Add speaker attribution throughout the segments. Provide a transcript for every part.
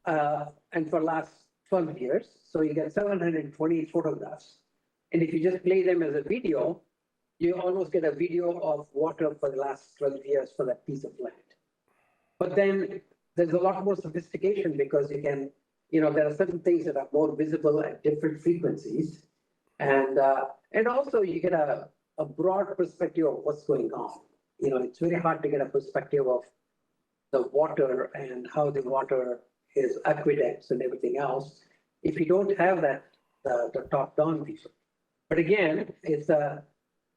Speaker 1: and for last 12 years. So you get 720 photographs. And if you just play them as a video, you almost get a video of water for the last 12 years for that piece of land. But then there's a lot more sophistication because you can, there are certain things that are more visible at different frequencies. And also you get a broad perspective of what's going on. It's very hard to get a perspective of the water and how the water is aqueducts and everything else if you don't have that, the top-down view. But again, it's the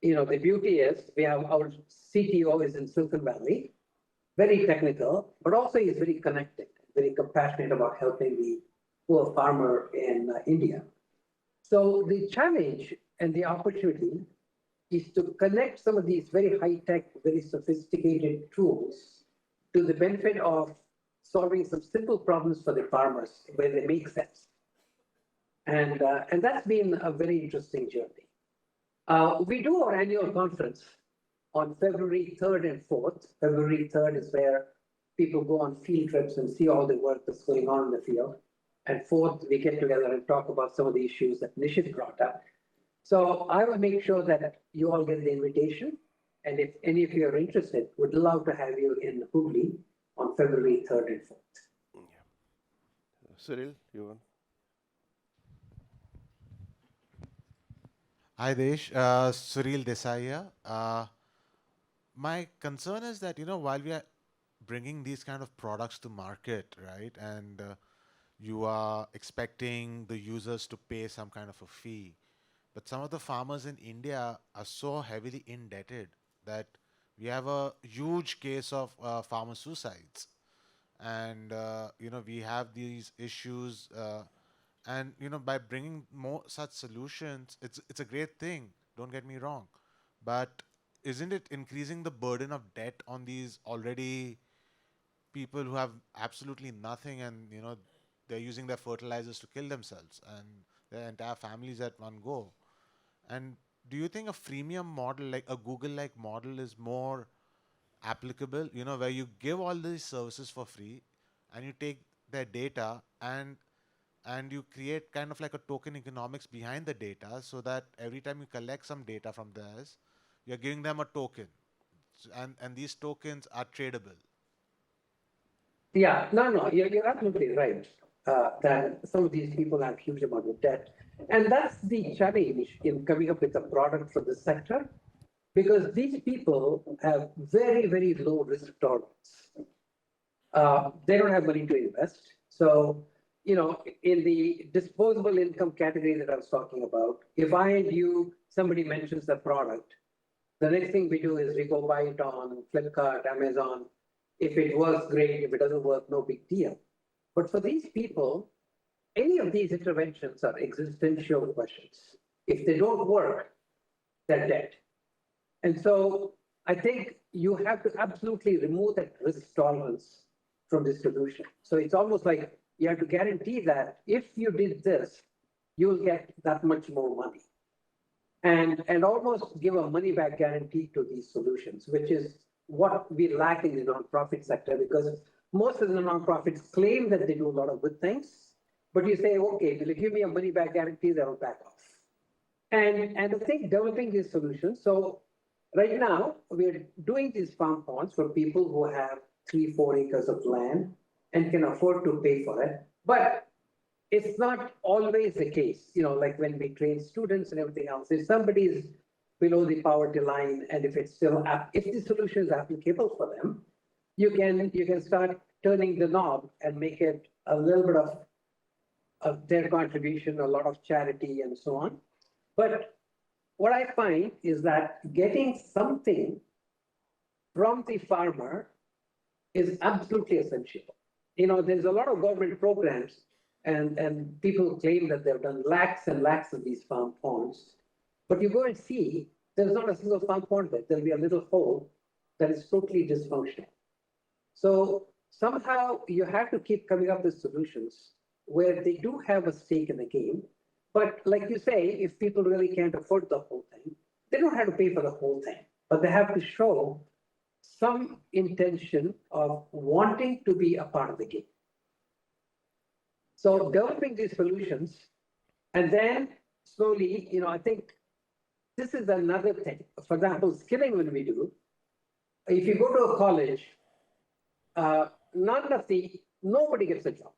Speaker 1: beauty is we have our CTO is in Silicon Valley, very technical, but also he's very connected, very compassionate about helping the poor farmer in India. So the challenge and the opportunity is to connect some of these very high-tech, very sophisticated tools to the benefit of solving some simple problems for the farmers where they make sense. And that's been a very interesting journey. We do our annual conference on February 3rd and 4th. February 3rd is where people go on field trips and see all the work that's going on in the field. And 4th, we get together and talk about some of the issues that Nishith brought up. So I will make sure that you all get the invitation. And if any of you are interested, would love to have you in Hooghly on February 3rd and 4th.
Speaker 2: Yeah. Cyril, you want?
Speaker 3: Hi, Desh. Nishith Desai here. My concern is that, while we are bringing these kind of products to market, right, and you are expecting the users to pay some kind of a fee, but some of the farmers in India are so heavily indebted that we have a huge case of farmer suicides. And, we have these issues. And by bringing more such solutions, it's a great thing. Don't get me wrong, but isn't it increasing the burden of debt on these already people who have absolutely nothing, and they're using their fertilizers to kill themselves and their entire families at one go? And do you think a freemium model, like a Google-like model, is more applicable? Where you give all these services for free, and you take their data and you create kind of like a token economics behind the data, so that every time you collect some data from theirs, you're giving them a token, and these tokens are tradable.
Speaker 1: Yeah, no, you're absolutely right. That some of these people have huge amount of debt. And that's the challenge in coming up with a product for this sector, because these people have very, very low risk tolerance. They don't have money to invest. So, in the disposable income category that I was talking about, if I and you, somebody mentions the product, the next thing we do is we go buy it on Flipkart, Amazon. If it works, great. If it doesn't work, no big deal. But for these people, any of these interventions are existential questions. If they don't work, they're dead. And so I think you have to absolutely remove that risk tolerance from the solution. So it's almost like you have to guarantee that if you did this, you'll get that much more money. And almost give a money back guarantee to these solutions, which is what we lack in the nonprofit sector, because most of the nonprofits claim that they do a lot of good things, but you say, okay, will you give me a money back guarantee, they'll back off. And I think developing these solutions. So right now, we're doing these farm ponds for people who have 3-4 acres of land and can afford to pay for it. But it's not always the case, like when we train students and everything else. If somebody is below the poverty line, and if it's still, if the solution is applicable for them, you can start turning the knob and make it a little bit of their contribution, a lot of charity and so on. But what I find is that getting something from the farmer is absolutely essential. There's a lot of government programs, and people claim that they've done lakhs and lakhs of these farm ponds. But you go and see, there's not a single farm pond there. There'll be a little hole that is totally dysfunctional. So somehow you have to keep coming up with solutions where they do have a stake in the game. But like you say, if people really can't afford the whole thing, they don't have to pay for the whole thing. But they have to show some intention of wanting to be a part of the game. So developing these solutions, and then slowly, I think this is another thing. For example, skilling when we do, if you go to a college, nobody gets a job.